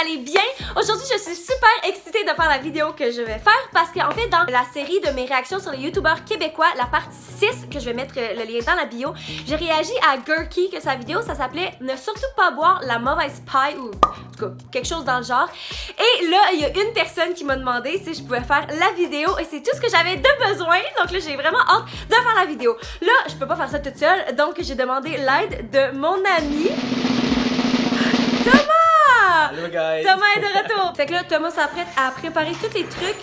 allez bien. Aujourd'hui, je suis super excitée de faire la vidéo que je vais faire parce qu'en fait, dans la série de mes réactions sur les youtubeurs québécois, la partie 6, que je vais mettre le lien dans la bio, j'ai réagi à Gurky, que sa vidéo, ça s'appelait « Ne surtout pas boire la mauvaise paille » ou en tout cas, quelque chose dans le genre. Et là, il y a une personne qui m'a demandé si je pouvais faire la vidéo et c'est tout ce que j'avais de besoin. Donc là, j'ai vraiment hâte de faire la vidéo. Là, je peux pas faire ça toute seule, donc j'ai demandé l'aide de mon ami Thomas! Hello guys! Thomas est de retour! Fait que là, Thomas s'apprête à préparer tous les trucs,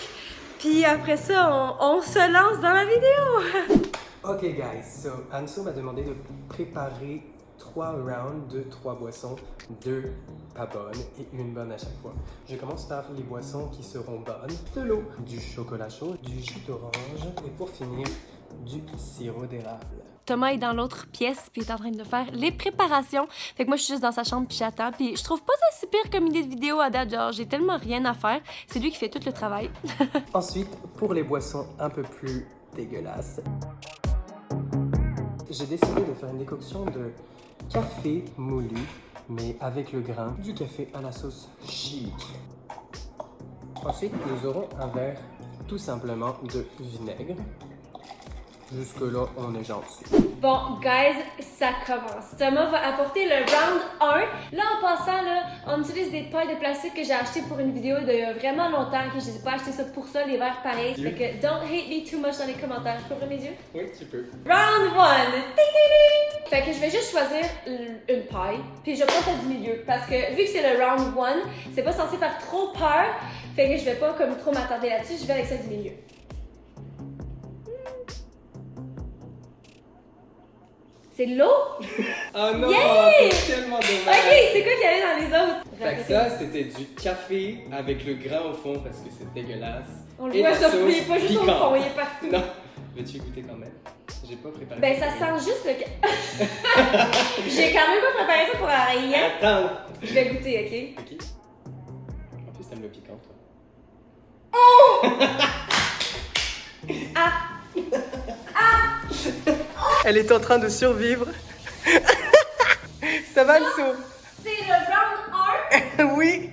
puis après ça, on se lance dans la vidéo! Ok guys, so Anso m'a demandé de préparer 3 rounds de 3 boissons, 2 pas bonnes et une bonne à chaque fois. Je commence par les boissons qui seront bonnes, de l'eau, du chocolat chaud, du jus d'orange et pour finir, du sirop d'érable. Thomas est dans l'autre pièce puis il est en train de faire les préparations. Fait que moi je suis juste dans sa chambre puis j'attends. Puis je trouve pas ça si pire comme idée de vidéo à date. Genre j'ai tellement rien à faire. C'est lui qui fait tout le travail. Ensuite, pour les boissons un peu plus dégueulasses, j'ai décidé de faire une décoction de café moulu, mais avec le grain du café à la sauce chic. Ensuite, nous aurons un verre tout simplement de vinaigre. Jusque-là, on est gentil. Bon, guys, ça commence. Thomas va apporter le round 1. Là, en passant, là, on utilise des pailles de plastique que j'ai achetées pour une vidéo d'il y a vraiment longtemps, que je n'ai pas acheté ça pour ça, les verres pareils. Fait que don't hate me too much dans les commentaires. Je peux ouvrir mes yeux? Oui, tu peux. Round 1! Ding, ding, ding! Fait que je vais juste choisir une paille, puis je vais pas faire du milieu, parce que vu que c'est le round 1, c'est pas censé faire trop peur, fait que je vais pas comme trop m'attarder là-dessus, je vais avec celle du milieu. C'est de l'eau? Oh non, Yay! c'est tellement dommage. Ok, c'est quoi qu'il y avait dans les autres? Fait que ça, c'était du café avec le grain au fond parce que c'est dégueulasse. On le Et voit, la ça, sauce il est pas juste au piquante. fond, il est partout. Non, veux-tu goûter quand même? J'ai pas préparé. Ben, ça sent juste le... J'ai quand même pas préparé ça pour rien. Attends! Je vais goûter, ok? Ok. En plus, t'aimes le piquant, toi. Ah! Elle est en train de survivre. Ça va, Anso? C'est le round 1? Oui.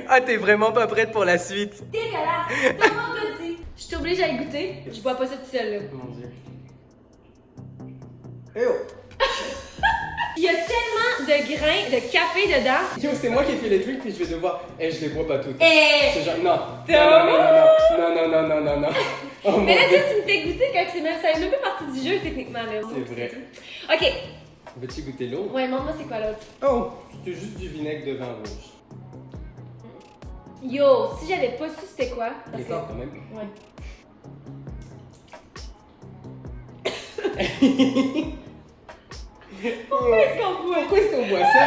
Ah, t'es vraiment pas prête pour la suite. Dégueulasse! Tout le monde le dit. Je suis obligée à y goûter. Je bois pas ça tout seul, là. Mon dieu. Eh oh! Il y a tellement de grains de café dedans. Yo, c'est moi qui ai fait les trucs puis je vais devoir. Eh, je les bois pas toutes. Eh! C'est genre. Non! Non. Oh mon Mais là, dieu. tu me fais goûter quand c'est même... Ça fait même pas partie du jeu, techniquement, là. C'est vrai. Ok. Veux-tu goûter l'eau? Ouais, montre-moi c'est quoi l'autre. Oh! C'était juste du vinaigre de vin rouge. Yo, si j'avais pas su c'était quoi... Il parce est que- fort quand même. Ouais. Pourquoi est-ce qu'on boit? Pourquoi est-ce qu'on boit ça?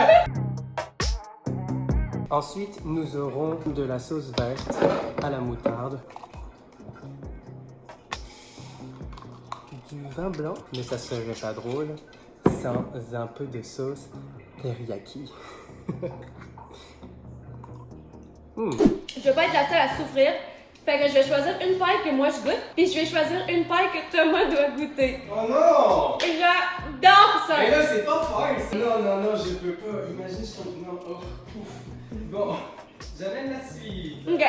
Ensuite, nous aurons de la sauce verte à la moutarde. Du vin blanc, mais ça serait pas drôle sans un peu de sauce teriyaki. Je vais pas être la seule à souffrir. Fait que je vais choisir une paille que moi je goûte, puis je vais choisir une paille que Thomas doit goûter. Oh non! Et j'adore ça! Mais là, c'est pas faire! Non, je peux pas. Imagine, je tombe. Non, oh, ouf. Bon, j'amène la suite. Ok.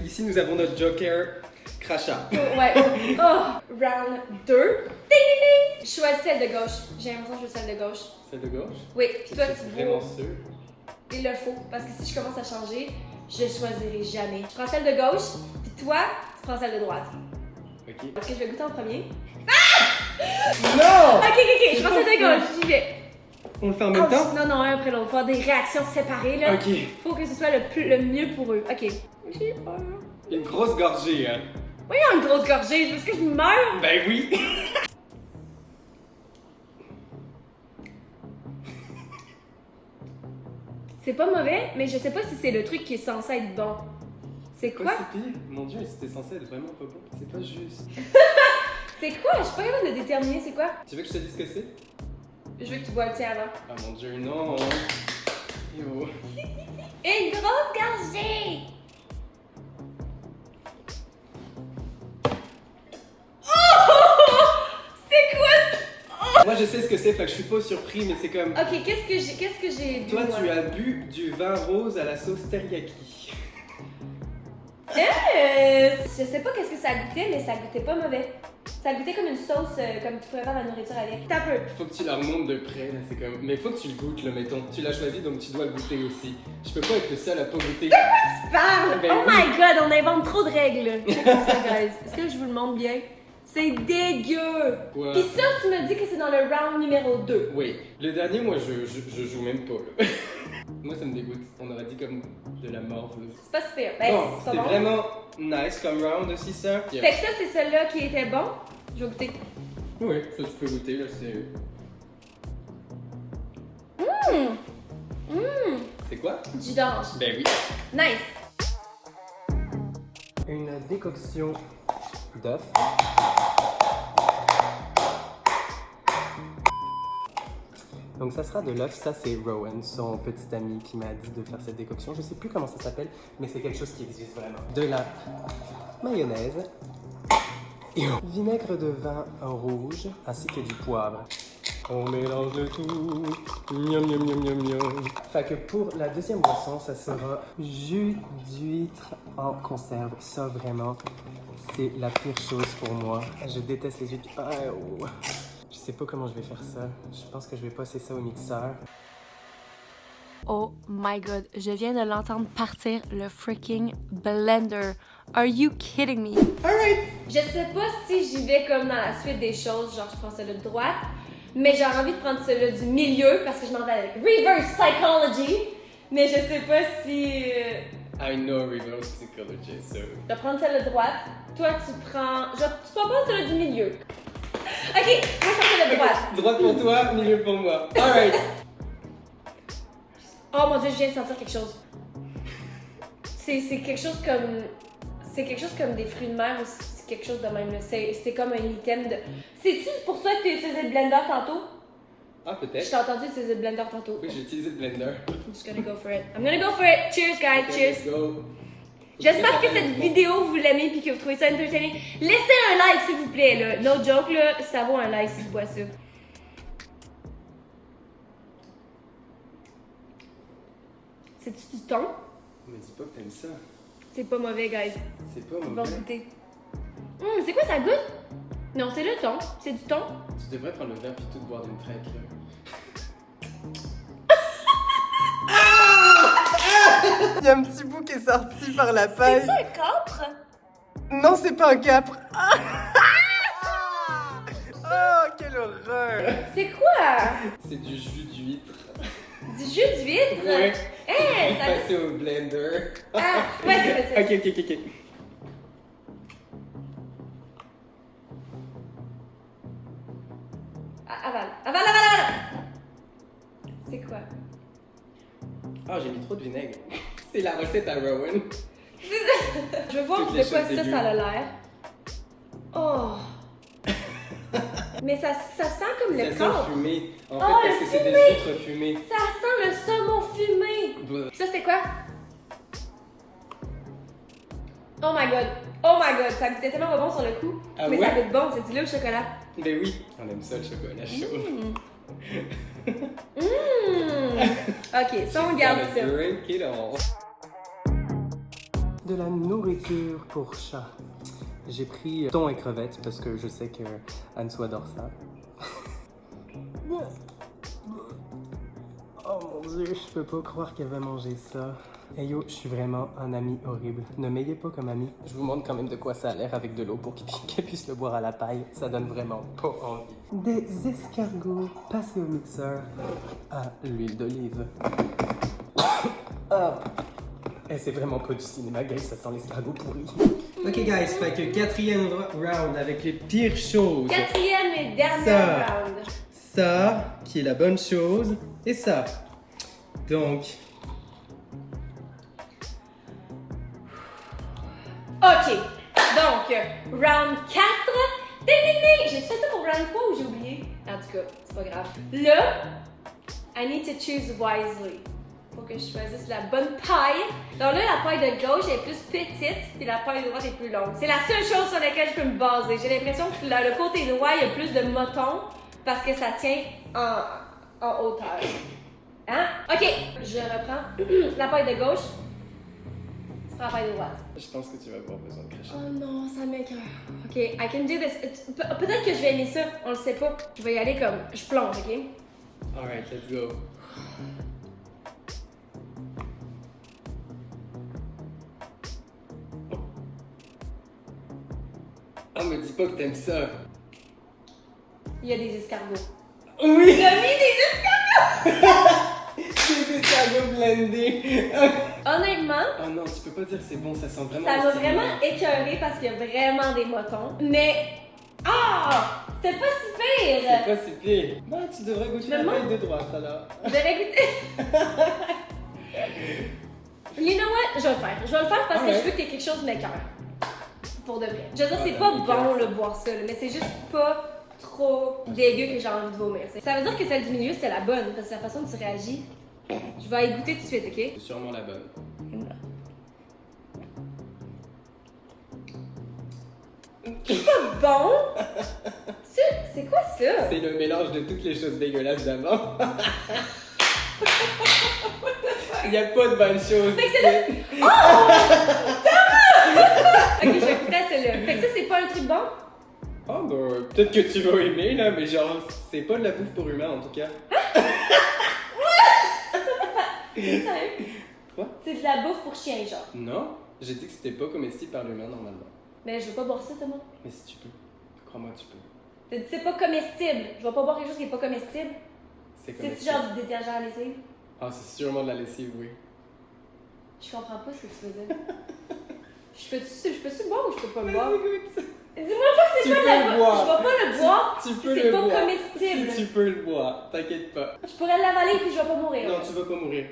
Ici, nous avons notre Joker crachat. Ouais. Oh, round 2. Ding ding ding! Je choisis celle de gauche. J'ai l'impression que je veux celle de gauche. Celle de gauche? Oui, puis toi C'est tu vraiment vois. sûr. Il le faut, parce que si je commence à changer, je choisirai jamais. Je prends celle de gauche, puis toi, tu prends celle de droite. Ok. Ok, je vais goûter en premier. Non! Ok, je prends celle de gauche, j'y vais. On le fait en même temps? Non, un après l'autre. Faut avoir des réactions séparées, là. Ok. Faut que ce soit le mieux pour eux. Ok. J'ai peur. Une grosse gorgée, hein? Voyons une grosse gorgée, est-ce que je meurs? Ben oui! C'est pas mauvais, mais je sais pas si c'est le truc qui est censé être bon. C'est quoi? c'est pire? Mon dieu, c'était censé être vraiment pas bon. C'est pas juste. C'est quoi? Je suis pas capable de déterminer c'est quoi. Tu veux que je te dise ce que c'est? Je veux que tu bois le tien avant. Ah mon dieu, non! Yo! Une grosse gorgée! Oh! C'est quoi ça? Oh! Moi je sais ce que c'est, fait que je suis pas surpris, mais c'est comme... Ok, qu'est-ce que j'ai bu, Toi moi? tu as bu du vin rose à la sauce teriyaki. Je sais pas qu'est-ce que ça goûtait, mais ça goûtait pas mauvais. Ça goûtait comme une sauce, comme tu pourrais faire la nourriture avec. T'as peu. Faut que tu la remontes de près, là, c'est comme... Mais faut que tu le goûtes, là, mettons. Tu l'as choisi, donc tu dois le goûter aussi. Je peux pas être le seul à pas goûter. Tu parles! Ben Oh oui. my god, on invente trop de règles. Check ça, guys. Est-ce que je vous le montre bien? C'est dégueu! Ouais. Pis ça, tu me dis que c'est dans le round numéro 2. Oui. Le dernier, moi, je joue même pas, là. Moi, ça me dégoûte. On aurait dit comme de la morve, là. C'est pas super. Ben, Bon, c'est pas c'était bon. vraiment nice comme round aussi, ça. Fait que ça, c'est celui-là qui était bon. Je vais goûter. Oui, ça tu peux goûter, là, c'est... C'est quoi? Du d'ange. Ben oui. Nice. Une décoction d'œufs. Donc ça sera de l'œuf, ça c'est Rowan, son petit ami qui m'a dit de faire cette décoction. Je sais plus comment ça s'appelle, mais c'est quelque chose qui existe vraiment. De la mayonnaise, et vinaigre de vin rouge, ainsi que du poivre. On mélange le tout. Miam miam miam miam miam. Fait que pour la deuxième boisson, ça sera jus d'huître en conserve. Ça vraiment, c'est la pire chose pour moi. Je déteste les huîtres. Ah, oh. Je sais pas comment je vais faire ça. Je pense que je vais passer ça au mixeur. Oh my god, je viens de l'entendre partir le freaking blender. Are you kidding me? Alright. Je sais pas si j'y vais comme dans la suite des choses, genre je prends celui de droite, mais j'ai envie de prendre celui du milieu parce que je m'en vais avec reverse psychology, mais je sais pas si... I know reverse psychology, so... Je vais prendre celle de droite, toi tu prends... Tu peux prendre celui du milieu. Ok, moi je prends celle de droite. Droite pour toi, milieu pour moi. Alright. Oh mon dieu, je viens de sentir quelque chose. C'est quelque chose comme... C'est quelque chose comme des fruits de mer ou c'est quelque chose de même. Là. C'est comme un item de... C'est-tu pour ça que tu as utilisé le blender tantôt? Ah, Je peut-être. t'ai entendu utiliser le blender tantôt. Oui, j'ai utilisé le blender. I'm just gonna go for it. I'm gonna go for it. Cheers, guys. Okay, Cheers. let's go. J'espère que cette vidéo, vous l'aimez et que vous trouvez ça entertaining. Laissez un like, s'il vous plaît. Là. No joke, là, ça vaut un like si je bois ça. C'est-tu du thon? Mais dis pas que t'aimes ça. C'est pas mauvais, guys. C'est pas On va mauvais. goûter. C'est quoi ça goûte? Non, c'est le thon. C'est du thon. Tu devrais prendre le verre puis tout boire d'une traite, là. Il y a un petit bout qui est sorti par la paille. C'est un capre? Non, c'est pas un capre. Oh, quelle horreur. C'est quoi? C'est du jus d'huître. Du jus d'huître? Ouais. Hey, ça Passé au blender. Ah, ouais, c'est ça. Ok. Avale. C'est quoi? Ah, j'ai mis trop de vinaigre. C'est la recette à Rowan. Je veux voir Toutes de les quoi choses ça dégueu. a l'air. Oh! Mais ça sent comme le Ça sent corps. fumé. En Oh, fait, parce le que c'est des fumé. huîtres fumées. Ça sent le saumon fumé. Bleh. Ça, c'était quoi? Oh my god, ça goûtait tellement pas bon sur le coup. Ah mais ouais? ça goûte bon, c'est du lait au chocolat. Ben oui, on aime ça le chocolat chaud. Ok, ça on garde ça. Drink it all. De la nourriture pour chat. J'ai pris thon et crevettes parce que je sais que Anso adore ça. Oh mon dieu, je peux pas croire qu'elle va manger ça. Hey yo, je suis vraiment un ami horrible. Ne m'ayez pas comme ami. Je vous montre quand même de quoi ça a l'air avec de l'eau pour qu'elle puisse le boire à la paille. Ça donne vraiment pas envie. Des escargots passés au mixeur à l'huile d'olive. Ah. Eh, c'est vraiment pas du cinéma, guys, ça sent l'escargot pourri. Ok, guys, fait que quatrième round avec les pires choses. Quatrième et dernier Ça. round. Ça, qui est la bonne chose, et ça. Donc, Ok, donc, round 4. Ding ding ding! J'ai fait ça pour round 3 ou j'ai oublié? En tout cas, c'est pas grave. Là, I need to choose wisely. Faut que je choisisse la bonne paille. Donc là, la paille de gauche est plus petite, puis la paille de droite est plus longue. C'est la seule chose sur laquelle je peux me baser. J'ai l'impression que le côté droit, il y a plus de mouton, parce que ça tient en hauteur. Hein? Ok, je reprends la paille de gauche. Tu prends la paille de droite. Je pense que tu vas avoir besoin de cracher. Oh non, ça m'écoeure. Ok, I can do this. Peut-être que je vais aimer ça, on le sait pas. Je vais y aller comme, je plonge, ok? Alright, let's go. Ah, me dis pas que t'aimes ça. Il y a des escargots. Oui! Il a mis des escargots! Des escargots blendés. Honnêtement, Oh non, tu peux pas dire que c'est bon, ça sent vraiment. ça m'a distillé. vraiment écœuré parce qu'il y a vraiment des motons. Mais, ah! C'était pas si C'est pire! pas si pire. Bah, tu devrais goûter Mais la moi- paille de droite alors. J'aurais goûté. You know what? Je vais le faire. Je vais le faire parce que Ouais. je veux qu'il y ait quelque chose de m'écoeure. Pour de vrai. Je veux dire, c'est Ah, pas d'accord. bon, le boire ça, là, mais c'est juste pas trop dégueu que j'ai envie de vomir. Ça veut dire que celle du milieu, c'était la bonne, parce que la façon dont tu réagis, je vais y goûter tout de suite, ok? C'est sûrement la bonne. C'est pas bon? C'est quoi ça? C'est le mélange de toutes les choses dégueulasses d'avant. Il y a pas de bonnes choses. Fait que c'est là. Ok, je vais goûter à celle-là. Fait que ça, c'est pas un truc bon? Oh, bah, peut-être que tu vas aimer là, mais genre, c'est pas de la bouffe pour humains en tout cas. Sérieux? Quoi? C'est de la bouffe pour chien, genre. Non, j'ai dit que c'était pas comestible par l'humain normalement. Mais je veux pas boire ça, Thomas. Mais si tu peux, crois-moi, tu peux. T'as dit c'est pas comestible. Je vais pas boire quelque chose qui est pas comestible. C'est C'est comestible. genre du détergent à lessive. Ah, c'est sûrement de la lessive, oui. Je comprends pas ce que tu veux dire. Je peux-tu le boire ou je peux pas le boire? Écoute, Dis-moi pas que c'est Tu pas de peux la le bouffe. boire. Je vais pas le boire tu si peux c'est le pas boire. comestible. Si tu peux le boire, t'inquiète pas. Je pourrais l'avaler puis je vais pas mourir. Non, tu vas pas mourir.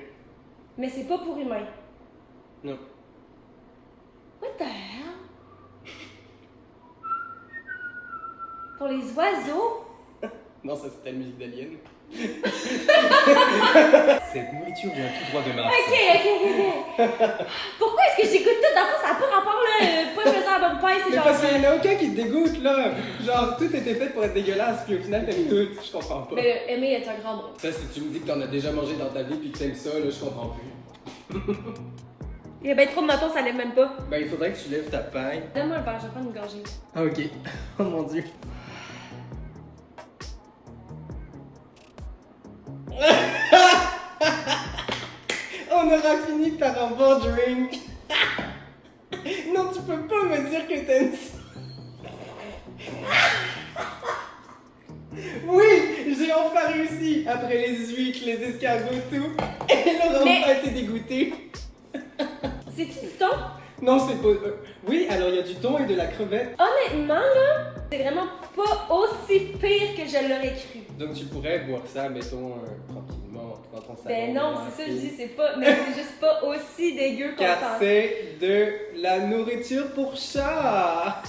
Mais c'est pas pour humain. Non. What the hell? Pour les oiseaux? Non, ça c'était la musique d'Alien. Cette nourriture vient tout droit de Mars. Ok. Pourquoi est-ce que j'écoute tout? Dans le fond, ça n'a pas rapport là. Pas choisir la bonne paille, c'est Mais genre. parce qu'il y en a aucun qui te dégoûte là. Genre, tout était fait pour être dégueulasse, puis au final t'aimes tout. Je comprends pas. Mais aimer est un grand mot. Ça, si tu me dis que t'en as déjà mangé dans ta vie puis que t'aimes ça, là, je comprends plus. Il y a bien trop de motons, ça lève même pas. Ben, il faudrait que tu lèves ta paille. Donne-moi le verre, je vais prendre une gorgée. Ah, ok. Oh mon dieu. On aura fini par un bon drink. Non, tu peux pas me dire que t'aimes ça. Oui, j'ai enfin réussi. Après les huîtres, les escargots, tout. Et Laurent Mais- a été dégoûté. C'est-tu du thon? Non, c'est pas. Oui, alors il y a du thon et de la crevette. Honnêtement, là, c'est vraiment pas aussi pire que je l'aurais cru. Donc tu pourrais boire ça, mettons, tranquillement, dans ton salon. Ben non, c'est ça, je dis, c'est pas. Mais c'est juste pas aussi dégueu qu'on Car pense. c'est de la nourriture pour chat.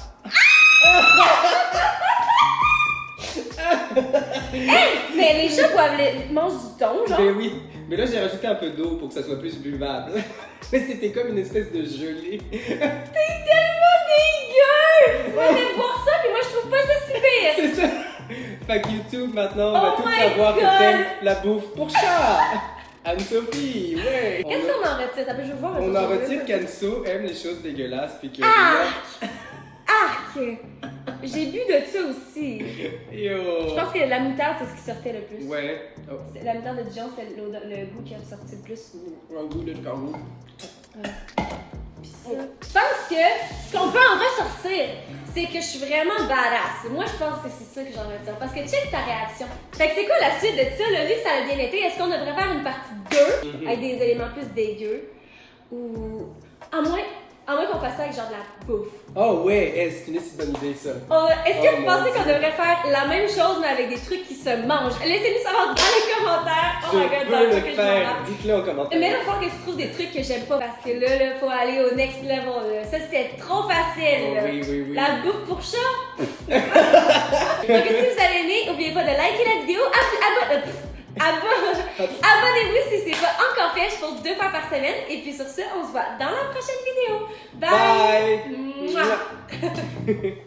Mais les chats mangent du thon, genre. Ben oui, mais là j'ai rajouté un peu d'eau pour que ça soit plus buvable. Mais c'était comme une espèce de gelée. T'es tellement dégueu! Tu m'avais boire ça, puis moi je trouve pas ça si pire! C'est ça. Fait que YouTube maintenant, on va Oh tous my savoir que God. t'aimes la bouffe pour chat. Anne-Sophie, ouais. Qu'est-ce qu'on en retire? T'as pas, je veux voir. On en retire qu'Anso aime les choses dégueulasses puis que Arc! J'ai bu de ça aussi. Yo. Je pense que la moutarde, c'est ce qui sortait le plus. Ouais. Oh. La moutarde de Dijon, c'était le goût qui a sorti le plus. Un goût de kangourou. Puis ça. Je pense que ce qu'on peut en ressortir, c'est que je suis vraiment badass. Moi, je pense que c'est ça que j'en retire. Parce que check ta réaction. Fait que c'est quoi la suite de ça? Là, vu que ça a bien été, est-ce qu'on devrait faire une partie 2 avec des éléments plus dégueux? Ou. À moins qu'on fasse ça avec genre de la bouffe. Oh ouais, c'est une si bonne idée ça. Est-ce que Oh vous mon pensez qu'on Dieu. devrait faire la même chose mais avec des trucs qui se mangent? Laissez-nous savoir dans les commentaires. Oh my god, Je dans veux le le que je faire. m'en Dites-le en commentaire. Mais là, il faut que je trouve des trucs que j'aime pas parce que là, faut aller au next level. Là. Ça, c'était trop facile. Oh là. oui, oui, oui. La bouffe pour chat. Donc, si vous avez aimé, n'oubliez pas de liker la vidéo. Abonnez-vous si c'est pas encore fait. Je poste 2 fois par semaine. Et puis sur ce, on se voit dans la prochaine vidéo. Bye! Bye. Mouah.